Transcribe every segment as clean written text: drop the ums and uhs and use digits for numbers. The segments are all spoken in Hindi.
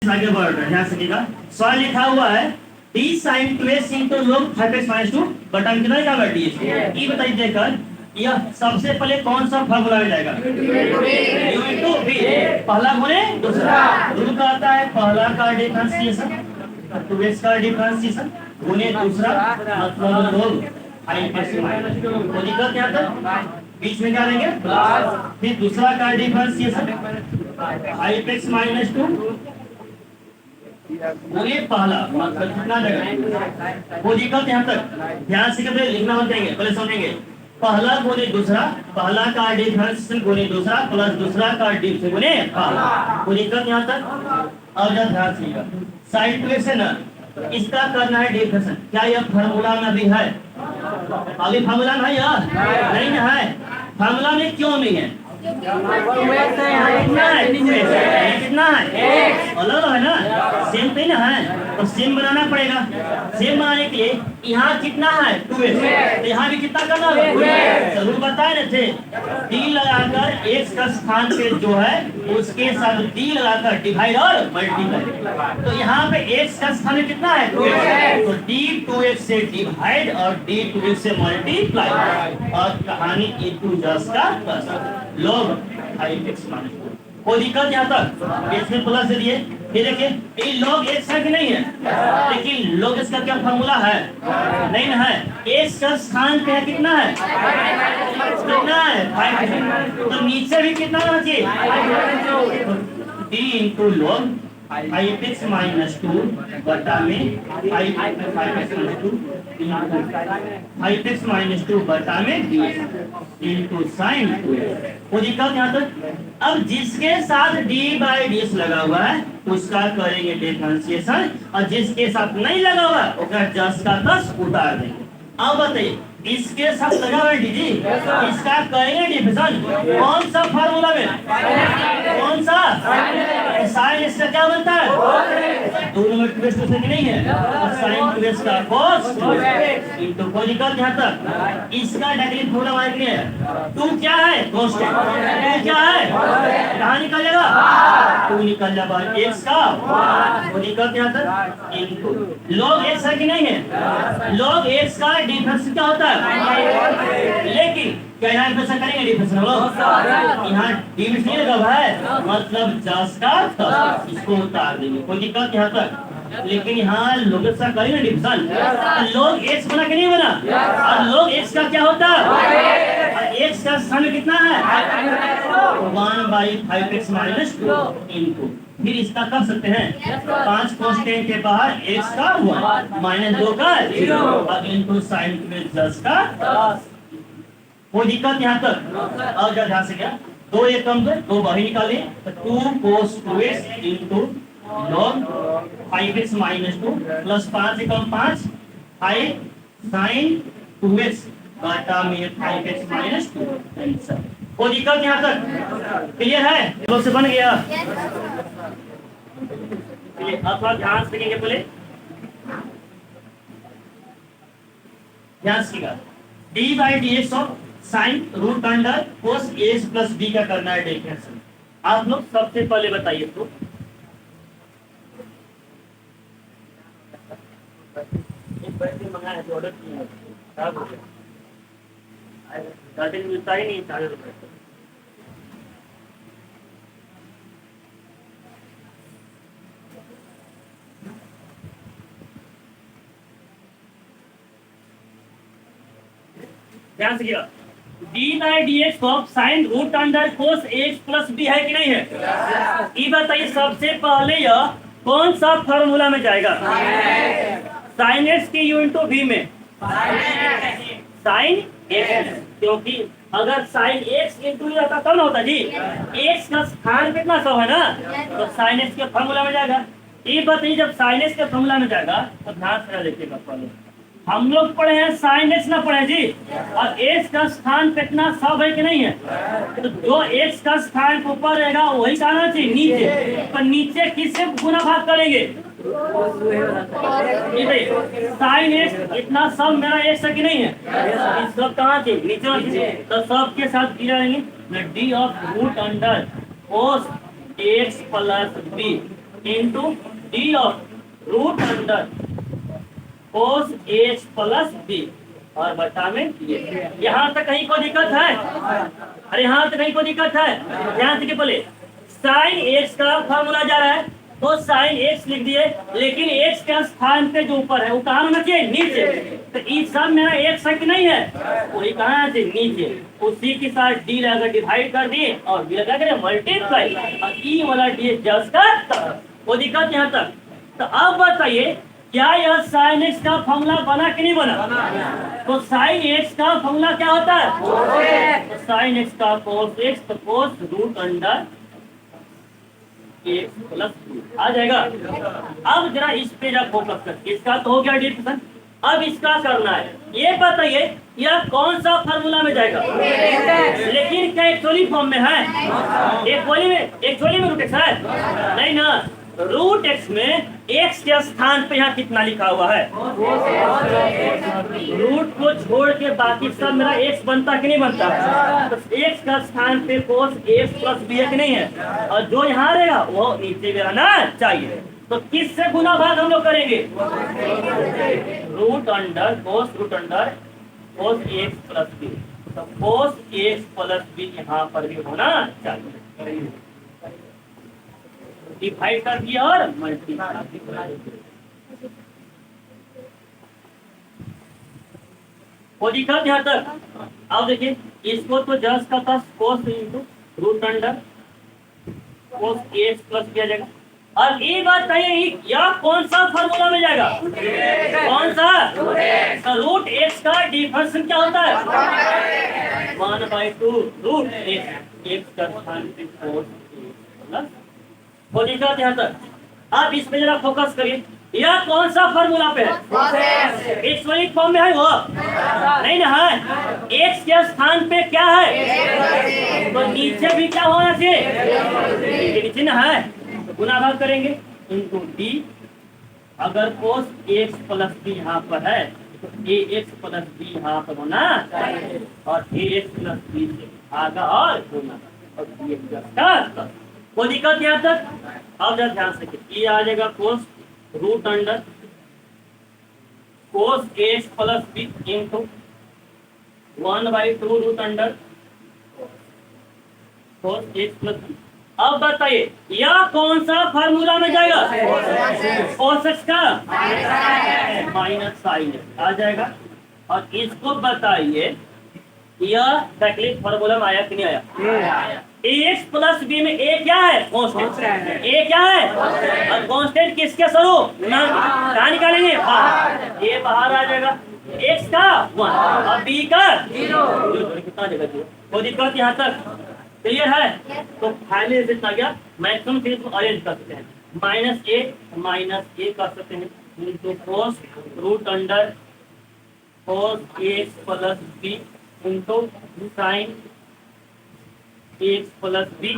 आगे बढ़ रहे हैं, ध्यान रखिएगा। सवाल लिखा हुआ है d sine 2x into log 5x minus 2 बटा में कितना क्या बैठी है ये बताइए देखकर यह सबसे पहले कौन सा फार्मूला में जाएगा u इंटू v पहला गुणे दूसरा रूल का आता है पहला का डिफरेंशिएशन 2x का डिफरेंशिएशन गुणे दूसरा मतलब log 5x माइनस 2 तो दिक्कत क्या था बीच में क्या लेंगे प्लस फिर दूसरा का डिफरेंशिएशन 5x माइनस 2 पूरे पहला मतलब कितना जगह वो दिक्कत यहाँ तक ध्यान से कभी लिखना मत करेंगे पहले समझेंगे पहला गुणे दूसरा पहला का डिफरेंशिएशन गुणे दूसरा प्लस दूसरा का डिफरेंशिएशन गुणे पहला वो दिक्कत यहाँ तक और जरा ध्यान से साइन 2x है ना इसका करना है डिफरेंशिएशन क्या यह फार्मूला में भी है अभी फार्मूला में है नहीं है फार्मूला में क्यों नहीं है कितना है अलग है ना सेम पे ना है तो सेम बनाना पड़ेगा सेम बनाने के लिए यहाँ कितना है 2x तो यहाँ भी कितना करना है जरूर बताए ना थे d लगाकर x का स्थान पे जो है उसके साथ d लगाकर डिवाइड और मल्टीप्लाई तो यहाँ पे x का स्थान में कितना है 2x तो d 2x से डिवाइड और d 2x से मल्टीप्लाई और कहानी इनटू जस्ट का प्लस log 5x माइनस 2 कोई दिक्कत यहाँ तक इसमें प्लस दे दिए ये देखिए ये log x है कि नहीं है लेकिन log x का क्या फार्मूला है नहीं ना है x का स्थान पे है कितना है 5 तो नीचे भी कितना होना चाहिए d into log 5x minus 2 बटा में 5x माइनस 2 बटा में इंटू साइन वो दिक्कत यहाँ तक अब जिसके साथ d बाई ds लगा हुआ है उसका करेंगे डिफरेंशिएशन और जिसके साथ नहीं लगा हुआ उसका जस्ट का 10 उतार देंगे अब बताइए इसके साथ लगा हुआ दीदी इसका करेंगे डिफरेंशिएशन कौन सा फार्मूला में कौन सा साइन इसका क्या बनता है दोनों में ट्विस्ट से नहीं है और साइन ट्विस्ट का cos इनटू कोई दिक्कत यहाँ तक इसका डायरेक्टली फॉर्मूला मार के है 2 क्या है कांस्टेंट 2 क्या है कहाँ निकलेगा 2 निकल जाएगा x का कोई दिक्कत यहाँ तक इनटू log x है कि नहीं है log x का डिफरेंस क्या होता है लेकिन क्या यहाँ डिफरेंस करेंगे डिफरेंस हम लोग यहाँ डिफरेंस नहीं लगा हुआ है मतलब जस का 10 इसको उतार देंगे कोई दिक्कत यहाँ तक लेकिन यहाँ लोग का करेंगे डिफरेंस log x बना के नहीं बना और log x का क्या होता है x का स्थान कितना है 1/5x माइनस 2 इनटू फिर इसका कर सकते हैं 5 कांस्टेंट के बाहर x का 1 माइनस 2 का 0 और इनटू साइन में 10 का 10 कोई दिक्कत यहाँ तक और जरा ध्यान से क्या 2 एक कम कर 2 बाहर निकाले तो 2 cos 2x into log 5x minus 2 plus 5 से कम 5 5 sin 2x बटा में 5x माइनस 2 आंसर कोई दिक्कत यहाँ तक क्लियर है लोग से बन गया चलिए अब थोड़ा ध्यान से देखेंगे पहले ध्यान से d by dx of sine root under cos ax plus b का करना है डिफरेंशिएशन आप लोग सबसे पहले बताइए तो एक बैटरी मंगाया है ऑर्डर किया है खराब हो गया चार्जर मिलता ही नहीं 4 रुपए ध्यान से d by dx of sine root under cos ax plus b है कि नहीं है ये बताइए सबसे पहले यह कौन सा फार्मूला में जाएगा साइन x के u इंटू v में साइन x क्योंकि अगर साइन x इंटू रहता तब ना होता जी x का स्थान कितना 100 है ना तो साइन x के फार्मूला में जाएगा ये बताइए जब साइन x के फार्मूला में जाएगा तो ध्यान से देखिएगा पहले हम लोग पढ़े हैं साइन x ना पढ़े जी और x का स्थान कितना 100 है कि नहीं है तो जो x का स्थान ऊपर रहेगा वही आना चाहिए नीचे पर नीचे किससे गुना भाग करेंगे साइन x इतना सब मेरा x है कि नहीं है इस सब कहाँ थे नीचे तो सब के साथ गिरा रहेंगे d of root under cos x plus b into d of root under cos x plus b और बटा में ये। यहाँ तक कहीं कोई दिक्कत है? अरे यहाँ तक कहीं कोई दिक्कत है? ध्यान से बोले साइन एक्स का फॉर्मूला जा रहा है तो साइन एक्स लिख दिए, लेकिन एक्स के स्थान पे जो ऊपर है वो कहाँ होना चाहिए? नीचे। तो ई सब मेरा एक्स है कि नहीं है? वही कहाँ है? नीचे। उसी के साथ डी लगा डिवाइड कर दिए और बी लगा कर मल्टीप्लाई और ई वाला डी जस्ट का वो दिक्कत यहाँ तक। तो अब बताइए क्या यह साइन एक्स का फॉर्मूला बना कि नहीं बना? तो साइन एक्स का फॉर्मूला क्या होता है? तो साइन एक्स का कोस एक्स तो कोस रूट अंडर एक्स प्लस आ जाएगा। अब जरा इस पे जरा फोकस कर, इसका तो हो गया डिफिनेशन, अब इसका करना है। ये बताइए यह कौन सा फार्मूला में जाएगा? लेकिन क्या एक्चुअली फॉर्म में है? एक्चुअली में रूट एक्स है नहीं ना? रूट एक्स में एक्स के स्थान पे यहाँ कितना लिखा हुआ है? रूट को छोड़ के बाकी सब मेरा एक्स बनता कि नहीं बनता? तो एक्स का स्थान पे कोस एक्स प्लस बी एक नहीं है और जो यहाँ रहेगा वो नीचे भी रहना चाहिए। तो किससे गुना भाग हम लोग करेंगे? Root under cos x plus b. तो कोस एक्स प्लस बी यहाँ पर भी होना चाहिए। डिवाइड कर दिया और मल्टीप्लाई। वो दिखा यहाँ तक। अब देखिए इसको तो जस्ट का था cos into root under cos x plus किया जाएगा। अब ये बात कहिए यह कौन सा फॉर्मूला में जाएगा? कौन सा? तो रूट एक्स का डिफरेंस क्या होता है? 1/2 रूट एक्स का स्थान पे कोस प्लस वो दिखा यहाँ तक। आप इस पे जरा फोकस करिए यह कौन सा फॉर्मूला पे है? एक्स वाली फॉर्म में है वो नहीं ना है? एक्स के स्थान पे क्या है? तो नीचे भी क्या होना चाहिए? नीचे ना है तो गुना भाग करेंगे इनटू डी। अगर कोस एक्स प्लस बी यहाँ पर है तो ए एक्स प्लस बी यहाँ पर होना और ए एक्स प्लस बी से आगा और होना और वो दिक्कत यहाँ तक। अब जरा ध्यान से ये आ जाएगा cos root under cos x plus B into 1/2 root under cos x plus B. अब बताइए यह कौन सा फार्मूला में जाएगा? कोस एक्स का माइनस साइन आ जाएगा। और इसको बताइए यह तकलीफ फार्मूला में आया कि नहीं आया? एक्स प्लस बी में ए क्या है? कांस्टेंट। ए क्या है? और कांस्टेंट किसके स्वरूप? कहाँ निकालेंगे? बाहर। ए बाहर आ जाएगा। एक्स का 1 और बी का 0। कितना जगह वो दिक्कत यहाँ तक क्लियर है? तो फाइनल जितना गया मैक्सिमम चीज को अरेंज कर सकते हैं। माइनस ए कर सकते हैं into cos root under cos x plus B into sine x plus b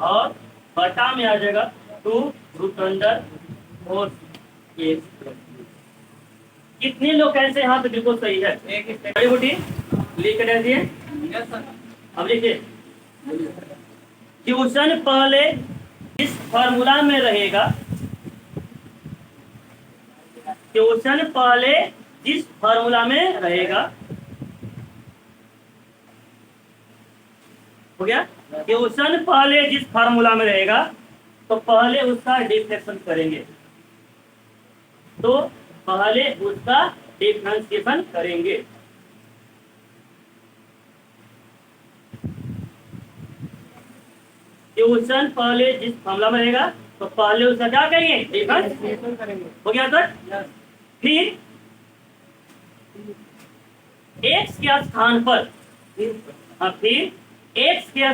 और बटा में आ जाएगा 2 root under cos x plus b. कितने लोग कैसे? यहाँ पे बिल्कुल सही है। बड़ी बूटी लिख दे दिए। अब देखिए ट्यूशन पहले इस फॉर्मूला में रहेगा, ट्यूशन पहले जिस फॉर्मूला में रहेगा हो गया। ट्यूशन पहले जिस फार्मूला में रहेगा तो पहले उसका डिफरेंशिएशन करेंगे। तो पहले उसका डिफरेंशिएशन करेंगे। ट्यूशन पहले जिस फार्मूला में रहेगा तो पहले उसका क्या करेंगे? डिफरेंशिएशन करेंगे। हो गया सर? फिर एक्स के स्थान पर फिर एक्स के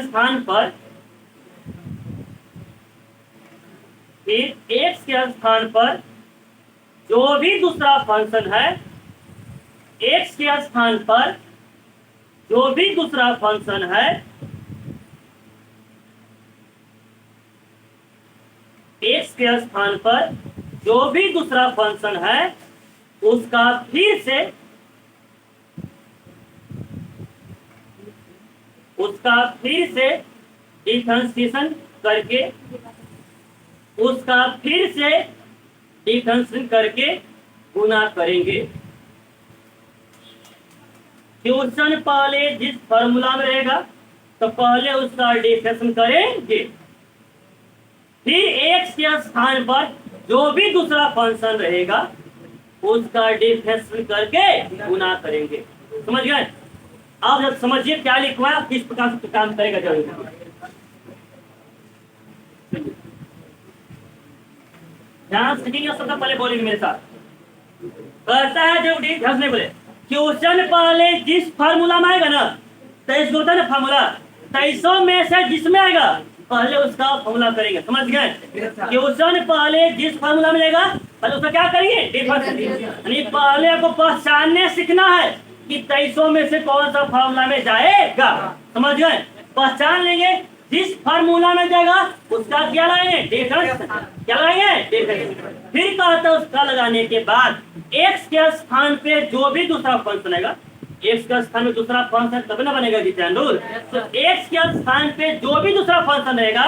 स्थान पर जो भी दूसरा फंक्शन है, एक्स के स्थान पर जो भी दूसरा फंक्शन है, एक्स के स्थान पर जो भी दूसरा फंक्शन है उसका फिर से डिफरेंशिएशन करके उसका फिर से डिफरेंशिएट करके गुना करेंगे। क्वेश्चन पहले जिस फॉर्मूला में रहेगा तो पहले उसका डिफरेंशिएट करेंगे, फिर एक्स के स्थान पर जो भी दूसरा फंक्शन रहेगा उसका डिफरेंशिएट करके गुना करेंगे। समझ गए? अब जब समझिए क्या लिखवा है, किस प्रकार से काम करेगा जरूर। ध्यान से सबसे पहले बोलेंगे मेरे साथ। कहता है जब ध्यान से बोले, क्वेश्चन पहले जिस फार्मूला में आएगा ना, 23 होता है ना फार्मूला, 23 में से जिसमें आएगा पहले उसका फार्मूला करेंगे। समझ गए? क्वेश्चन पहले जिस फार्मूला में आएगा पहले उसका क्या करेंगे, यानी पहले आपको पहचानने सीखना है कि 23 में से कौन सा फार्मूला में जाएगा। समझ गए? पहचान लेंगे, जिस फार्मूला में जाएगा उसका क्या लगाएंगे, डिफरेंस। क्या लगाएंगे, डिफरेंस। फिर कहता है उसका लगाने के बाद एक्स के स्थान पे जो भी दूसरा फंक्शन आएगा, एक्स के स्थान में दूसरा फंक्शन तब ना बनेगा रूल। तो एक्स के स्थान पे जो भी दूसरा फंक्शन रहेगा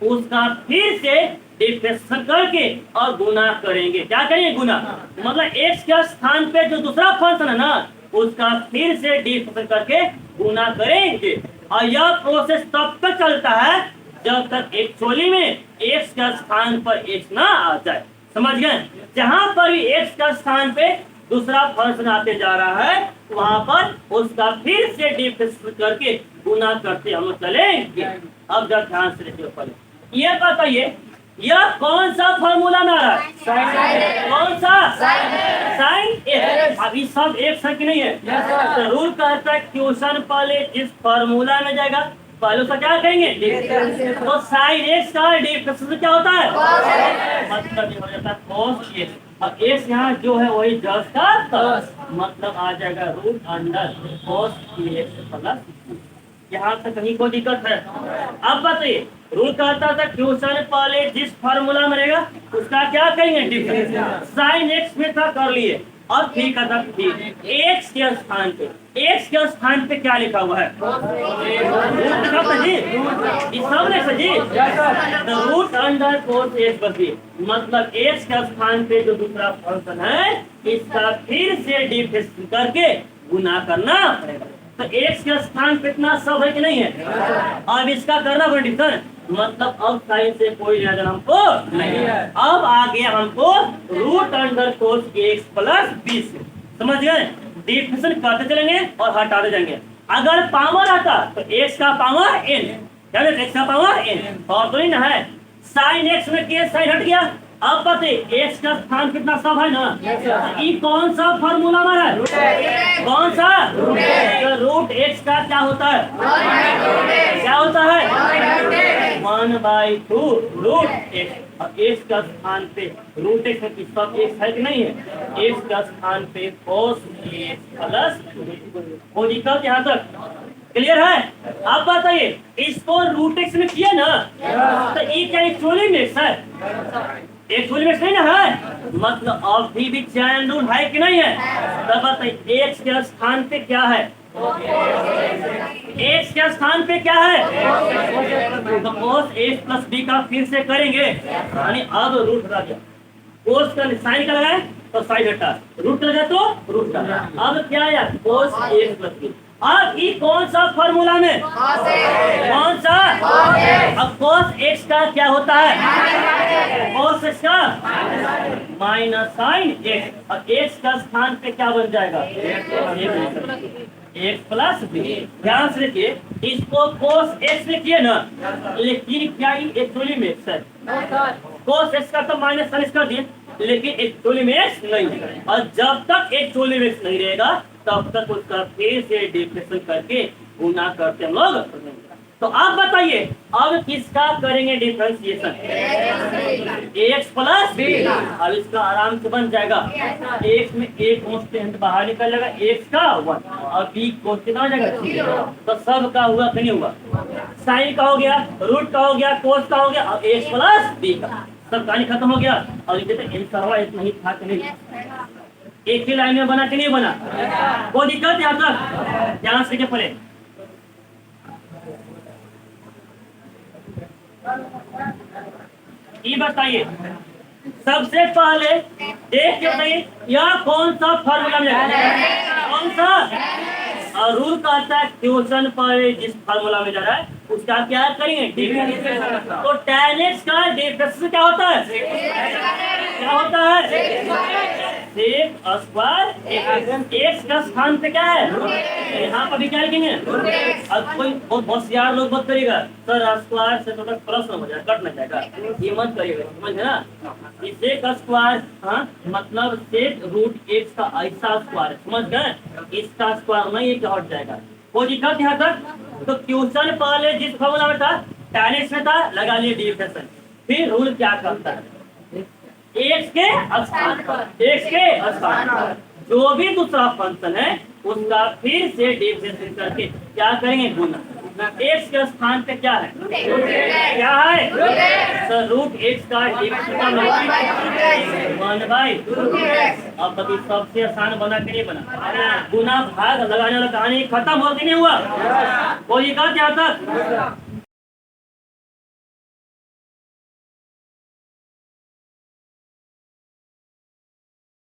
उसका फिर से डिफरेंशिएशन करके और गुना करेंगे। क्या करेंगे, गुना। मतलब एक्स के स्थान पे जो दूसरा फंक्शन है ना उसका फिर से डिफरेंशिएशन करके गुना करेंगे। और यह प्रोसेस तब तक चलता है जब तक एक्चुअली में एक्स का स्थान पर एक्स ना आ जाए। समझ गए? जहां पर भी एक्स का स्थान पे दूसरा फंक्शन आते जा रहा है वहां पर उसका फिर से डिफरेंशिएट करके गुना करते हम लोग चलेंगे। अब जब ध्यान से देखिए पहले ये बताइए, यह कौन सा फॉर्मूला में आ रहा है, कौन सा, साइन एक्स। अभी सब एक साथ नहीं है। तो रूल कहता है क्वेश्चन पहले जिस फॉर्मूला में जाएगा पहले उसका क्या करेंगे, तो साइन एक्स का डिफरेंशिएशन क्या होता है, मतलब ये हो जाता है cos x। अब एक्स यहाँ जो है वही जस्ट का मतलब आ जाएगा root under cos x plus. यहाँ तक कहीं कोई दिक्कत है? अब बताइए, रूल कहता था क्वेश्चन पहले जिस फार्मूला में रहेगा उसका क्या करेंगे, डिफरेंस। साइन एक्स में था कर लिए, और फिर कहता फिर एक्स के स्थान पे, एक्स के स्थान पे क्या लिखा हुआ है, रूट अंडर कोस एक्स बची। मतलब एक्स के स्थान पे जो दूसरा फंक्शन है इसका फिर से डिफरेंस करके गुना करना पड़ेगा। तो एक्स के स्थान पे इतना सब है कि नहीं है, अब इसका करना पड़ेगा। मतलब अब साइन से कोई लेना देना हमको नहीं है। अब आ गया हमको root under cos x plus 20। समझ गए? डिफरेंशिएशन करते चलेंगे और हटाते जाएंगे। अगर पावर आता तो एक्स का पावर n, क्या एक्स का पावर n, और तो नहीं ना है। साइन एक्स में के साइन हट गया। अब बताइए एक्स का स्थान कितना सब है ना, ये कौन सा फॉर्मूला हमारा है, कौन सा, तो रूट एक्स का क्या होता है, क्या होता है 1/2 रूट एक्स। और एक्स का स्थान पे रूट एक्स में सब एक्स है कि नहीं है, एक्स का स्थान पे cos x प्लस वो दिक्कत यहाँ तक क्लियर है? अब बताइए इसको रूट एक्स में किया ना तो ये क्या एक्चुअली में एक्स है, एक्चुअली में नहीं ना है। मतलब अब भी चैन रूल है कि नहीं है? तब बताइए एक्स के स्थान पे क्या है, एक्स के स्थान पे क्या है, तो cos x प्लस b का फिर से करेंगे। यानी अब रूट हटा दिया, कोस का साइन का लगाए तो साइन हटा, रूट का लगाए तो रूट का। अब क्या है cos x प्लस b। अब ये कौन सा फॉर्मूला में, कौन सा, अब cos x का क्या होता है, cos x का माइनस साइन x, और x का स्थान पे क्या बन जाएगा, x प्लस b। ध्यान से देखिए इसको cos x में किए ना, लेकिन क्या एक्चुअली में x है, cos x का तो माइनस साइन कर दिए लेकिन एक्चुअली में x नहीं है। और जब तक एक्चुअली में x नहीं रहेगा तब तक उसका फिर से डिफरेंशिएशन करके गुना करते हम लोग। तो आप बताइए अब किसका करेंगे डिफरेंशिएशन, x प्लस b। अब इसका आराम से बन जाएगा, x में एक कांस्टेंट बाहर निकल जाएगा x का 1 और b कांस्टेंट आ जाएगा। तो सब का हुआ कि नहीं हुआ, साइन का हो गया, रूट का हो गया, कोस का हो गया, और x प्लस b का सब कहानी खत्म हो गया। और ये आंसर इतना ही था कि नहीं, एक ही लाइन में बना कि नहीं बना, कोई दिक्कत यहाँ तक? ध्यान से के पढ़े। ये बताइए सबसे पहले देख के बताइए यह कौन सा फार्मूला में जाएगा, कौन सा। और रूल कहता है क्वेश्चन पर जिस फार्मूला में जा रहा है उसका क्या करेंगे, डिफरेंशिएशन। तो tan x का डिफरेंशिएशन क्या होता है, क्या होता है, सेक स्क्वायर x का स्थान पे क्या है, तो यहाँ पर भी क्या लिखेंगे। अब कोई बहुत होशियार लोग मत करिएगा सर स्क्वायर से थोड़ा प्लस हो जाएगा, कट ना जाएगा, ये मत करिएगा, समझ ना। सेक स्क्वायर हाँ मतलब सेक रूट एक्स का ऐसा स्क्वायर, समझ गए, इसका स्क्वायर नहीं ये क्या हट जाएगा। वो दिक्कत यहाँ तक। तो क्वेश्चन पहले जिस फॉर्मूला में था tan x में था, लगा लिए डिफरेंशिएशन। फिर रूल क्या करता है, x के स्थान पर, x के स्थान पर जो भी दूसरा फंक्शन है उसका फिर से डिफरेंशिएशन करके क्या करेंगे, गुना। x के स्थान पे क्या है, क्या है, तो रूट x का डिफरेंशिएशन 1/। अब कभी सबसे आसान बना के नहीं बना, गुना भाग लगाने वाला कहानी खत्म हो के नहीं हुआ, कोई दिक्कत यहाँ तक।